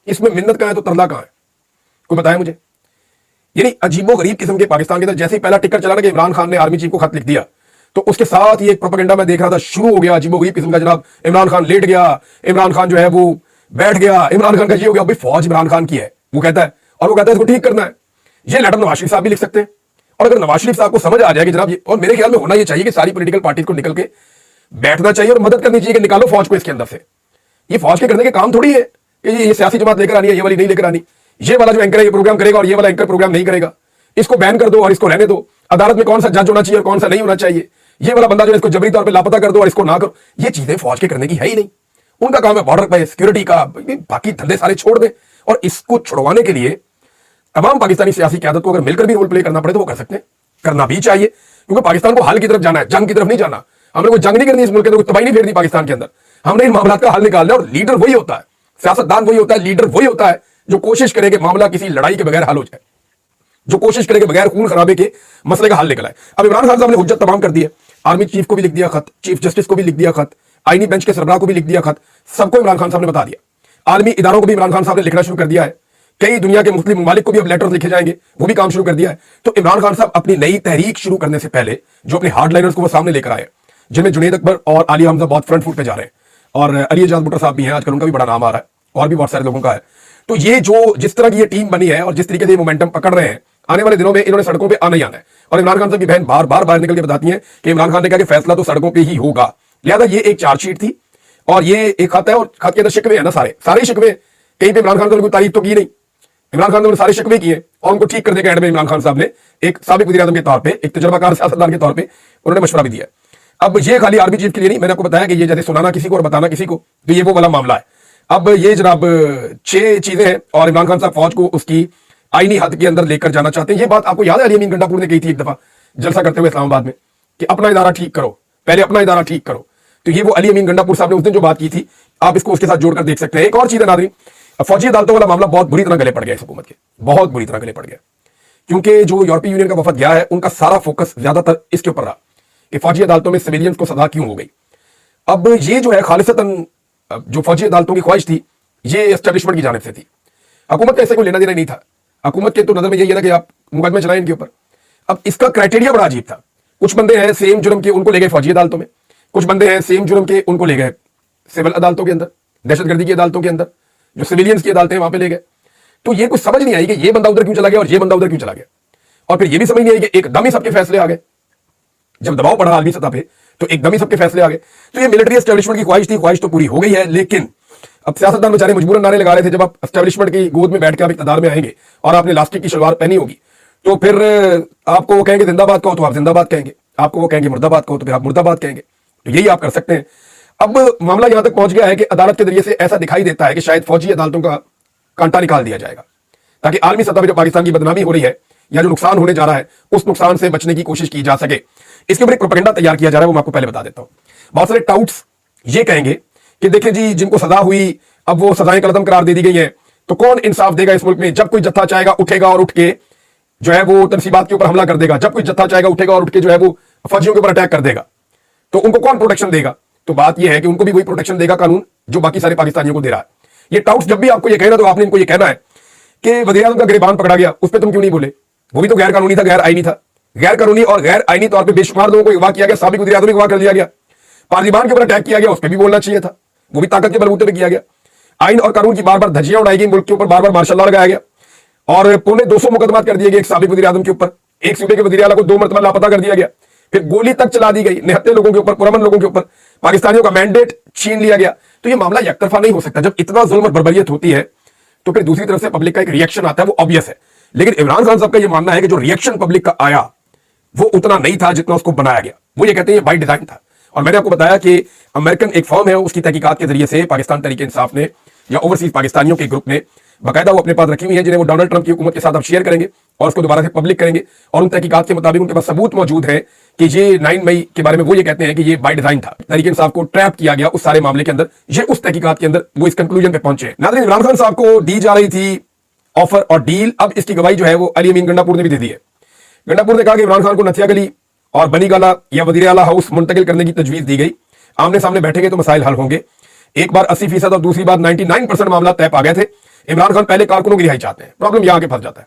इसमें मिन्नत कहां है तो तरला कहां है? कोई बताया मुझे? यानी अजीबो गरीब किस्म के पाकिस्तान के अंदर जैसे ही पहला टिकर चला ना कि इमरान खान ने आर्मी चीफ को खत लिख दिया, तो उसके साथ ही एक प्रोपेगेंडा मैं देख रहा था शुरू हो गया अजीबो गरीब किस्म का। जनाब इमरान खान लेट गया, इमरान खान जो है वो बैठ गया, इमरान खान का ये हो गया। भाई फौज इमरान खान की है, वो कहता है, और वो कहता है इसको ठीक करना है। ये लेटर नवाज शरीफ साहब भी लिख सकते हैं। और अगर नवाज शरीफ साहब को समझ आ जाए कि जनाब ये, और मेरे ख्याल में होना ये चाहिए कि सारी पॉलिटिकल पार्टी को निकल के बैठना चाहिए और मदद करनी चाहिए कि निकालो फौज को इसके अंदर से। ये फौज के करने के काम थोड़ी है कि ये सियासी जमात लेकर आनी है, ये वाली नहीं लेकर आनी, ये वाला जो एंकर है ये प्रोग्राम करेगा और ये वाला एंकर प्रोग्राम नहीं करेगा, इसको बैन कर दो और इसको रहने दो। अदालत में कौन सा जज होना चाहिए और कौन सा नहीं होना चाहिए, ये वाला बंदा जो इसको जबरी तौर पे लापता कर दो और इसको ना करो, ये चीजें फौज के करने की है ही नहीं। उनका काम है बॉर्डर पे सिक्योरिटी का, बाकी धंधे सारे छोड़ दें। और इसको छुड़वाने के लिए तमाम पाकिस्तानी सियासी क़यादत को अगर मिलकर भी रोल प्ले करना पड़े तो वो कर सकते हैं, करना भी चाहिए, क्योंकि पाकिस्तान को हल की तरफ जाना है, जंग की तरफ नहीं जाना। हमने कोई जंग नहीं करनी इस मुल्क के अंदर, कोई तबाही नहीं फेरनी पाकिस्तान के अंदर। हमने इन मामलों का हल निकालना है और लीडर वही होता है, सियासतदान वही होता है, लीडर वही होता है जो कोशिश करे कि मामला किसी लड़ाई के बगैर हल हो जाए, जो कोशिश करे कि बगैर खून खराबे के मसले का हल निकला है। अब इमरान खान साहब ने हुज्जत तमाम कर दी है, आर्मी चीफ को भी लिख दिया खत, चीफ जस्टिस को भी लिख दिया खत, आईनी बेंच के सरबराह को भी लिख दिया खत, सबको इमरान खान साहब ने बता दिया। आर्मी इदारों को भी इमरान खान साहब ने लिखना शुरू कर दिया है, कई दुनिया के मुस्लिम ममालिक को भी अब लेटर्स लिखे जाएंगे, वो भी काम शुरू कर दिया है। तो इमरान खान साहब अपनी नई तहरीक शुरू करने से पहले जो अपने हार्डलाइनर्स को वो सामने लेकर आए, जिनमें जुनैद अकबर और आलिया हमजा बहुत फ्रंट फुट पे जा रहे हैं, और अली एजाज भुट्टो साहब भी हैं, आजकल उनका भी बड़ा नाम आ रहा है, और भी बहुत सारे लोगों का है। तो ये जो जिस तरह की ये टीम बनी है और जिस तरीके से मोमेंटम पकड़ रहे हैं, आने वाले दिनों में इन्होंने सड़कों पे आना ही आना है। और इमरान खान साहब की बहन बार बार निकल के बताती हैं कि इमरान खान ने कहा कि फैसला तो सड़कों पे ही होगा। लिहाजा ये एक चार्जशीट थी और ये एक खत है, और खत के अंदर शिकवे है ना, सारे शिकवे। कहीं पे इमरान खान साहब ने कोई तारीफ तो की नहीं, इमरान खान साहब ने सारे शिकवे किए और उनको ठीक करने के एंड में इमरान खान साहब ने एक साबिक वज़ीर-ए-आज़म के तौर पे, एक तजर्बाकार सियासतदान के तौर पे उन्होंने मशवरा भी दिया। अब ये खाली आर्मी चीफ के लिए नहीं, मैंने आपको बताया कि ये जैसे सुनाना किसी को और बताना किसी को, तो ये वो वाला मामला है। अब ये जनाब 6 चीजें हैं और इमरान खान साहब फौज को उसकी आईनी हद के अंदर लेकर जाना चाहते हैं। ये बात आपको याद है अली अमीन गंडापुर ने कही थी एक दफा जलसा करते हुए इस्लामाबाद में कि अपना इदारा ठीक करो, पहले अपना इदारा ठीक करो। तो ये वो अली अमीन गंडापुर साहब ने उस दिन जो बात की थी, आप इसको उसके साथ जोड़कर देख सकते हैं। एक और चीज है नाज़रीन, फौजी अदालतों वाला मामला बहुत बुरी तरह गले पड़ गया इस हुकूमत के, बहुत बुरी तरह गले पड़ गया, क्योंकि जो यूरोपीय यूनियन का वफद गया है उनका सारा फोकस ज्यादातर इसके ऊपर रहा कि फौजी अदालतों में सिविलियंस को सजा क्यों हो गई। अब ये जो है खालिसतन जो फौजी अदालतों की ख्वाहिश थी ये एस्टेब्लिशमेंट की जानिब से थी, हुकूमत का इससे कोई लेना देना नहीं था। हुकूमत के तो नजर में यही है ना कि आप मुकदमे चलाएं इनके ऊपर। अब इसका क्राइटेरिया बड़ा अजीब था, कुछ बंदे हैं सेम जुर्म के उनको ले गए फौजी अदालतों में, कुछ बंदे हैं सेम जुर्म के उनको ले गए सिविल अदालतों के अंदर, दहशतगर्दी की अदालतों के अंदर, जो सिविलियंस की अदालतें वहां पे ले गए। तो ये कुछ समझ नहीं आई कि ये बंदा उधर क्यों चला गया और ये बंदा उधर क्यों चला गया, और फिर ये भी समझ नहीं आई कि एकदम ही सबके फैसले आ गए। जब दबाव पड़ा आलमी सतह पे तो एकदम ही सबके फैसले आ गए। तो ये मिलिट्री एस्टेब्लिशमेंट की ख्वाहिश थी, ख्वाहिश तो पूरी हो गई है, लेकिन अब सियासतदान बेचारे मजबूरन नारे लगा रहे थे जब आप एस्टेब्लिशमेंट की गोद में बैठ के आप इक़्तिदार में आएंगे और आपने लास्टिक की शलवार पहनी होगी तो फिर आपको वो कहेंगे जिंदाबाद कहो तो आप जिंदाबाद कहेंगे, आपको वो कहेंगे मुर्दाबाद कहो तो फिर आप मुर्दाबाद कहेंगे। तो यही आप कर सकते हैं। अब मामला यहां तक पहुंच गया है कि अदालत के जरिए से ऐसा दिखाई देता है कि शायद फौजी अदालतों का कांटा निकाल दिया जाएगा, ताकि आलमी सतह पर जो पाकिस्तान की बदनामी हो रही है या जो नुकसान होने जा रहा है उस नुकसान से बचने की कोशिश की जा सके। इसके ऊपर एक प्रोपेगेंडा तैयार किया जा रहा है, वो मैं आपको पहले बता देता हूं। बहुत सारे टाउट्स ये कहेंगे कि देखें जी जिनको सजा हुई अब वो सजाएं कलदम करार दे दी गई हैं, तो कौन इंसाफ देगा इस मुल्क में। जब कोई जत्था चाहेगा उठेगा और उठ के जो है वो तनसीबात के ऊपर हमला कर देगा, जब कोई जत्था चाहेगा उठेगा और उठ के जो है वो फौजियों के ऊपर अटैक कर देगा, तो उनको कौन प्रोटेक्शन देगा। तो बात यह है कि उनको भी वही प्रोटेक्शन देगा कानून जो बाकी सारे पाकिस्तानियों को दे रहा है। ये टाउट्स जब भी आपको ये कहना तो आपने इनको ये कहना है कि वज़ीर-ए-आज़म का गिरबान पकड़ा गया, उस पर तुम क्यों नहीं बोले, वो भी तो गैर कानूनी था, गैर आईनी था। गैर कानूनी और गैर आईनी तौर पे बेशुमार लोगों को अगवा किया गया, साबिक वज़ीर-ए-आज़म को अगवा कर दिया गया, पार्लियामान के ऊपर अटैक किया गया, उस पर भी बोलना चाहिए था, वो भी ताकत के बलबूते पे किया गया। आइन और कानून की बार बार धज्जियां उड़ाई गई, मुल्क के ऊपर बार बार मार्शल लॉ लगाया गया और पौने 200 मुकदमात कर दिए गए एक साबिक वज़ीर-ए-आज़म के ऊपर। एक सूबे के वज़ीर-ए-आला को 2 मरतबा लापता कर दिया गया, फिर गोली तक चला दी गई निहत्ते लोगों के ऊपर, पुरअमन लोगों के ऊपर, पाकिस्तानियों का मैंडेट छीन लिया गया। तो ये मामला एकतरफा नहीं हो सकता। जब इतना जुल्म और बर्बरियत होती है तो फिर दूसरी तरफ से पब्लिक का एक रिएक्शन आता है, वो ऑब्वियस है। लेकिन इमरान खान साहब का ये मानना है कि जो रिएक्शन पब्लिक का आया वो उतना नहीं था जितना उसको बनाया गया। वो ये कहते हैं बाय डिजाइन था। और मैंने आपको बताया कि अमेरिकन एक फर्म है, उसकी तहकीकात के जरिए से पाकिस्तान तहरीक इंसाफ ने या ओवरसीज पाकिस्तानियों के ग्रुप ने बाकायदा वो अपने पास रखी हुई है, जिन्हें वो डोनाल्ड ट्रंप की हुकूमत के साथ अब शेयर करेंगे और उसको दोबारा से पब्लिक करेंगे। और उन तहकीकात के मुताबिक उनके पास सबूत मौजूद है कि ये 9 मई के बारे में वो ये कहते हैं कि ये बाय डिजाइन था, तहरीक इंसाफ को ट्रैप किया गया उस सारे मामले के अंदर। ये उस तहकीकात के अंदर वो इस कंक्लूजन पे पहुंचे। नाज़रीन, इमरान खान साहब को दी जा रही थी ऑफर और डील, अब इसकी गवाही जो है वो अली अमीन गंडापुर ने भी दे दी है। गंडापुर ने कहा कि इमरान खान को नथिया गली और बनी गाला या वज़ीर-ए-आला हाउस मुंतकिल करने की तजवीज दी गई। आमने सामने बैठेंगे तो मसाइल हल होंगे। एक बार 80% और दूसरी बार 99% मामला तय पा गए थे। इमरान खान पहले कारकुनों की रिहाई चाहते हैं, प्रॉब्लम यहां के फंस जाता है।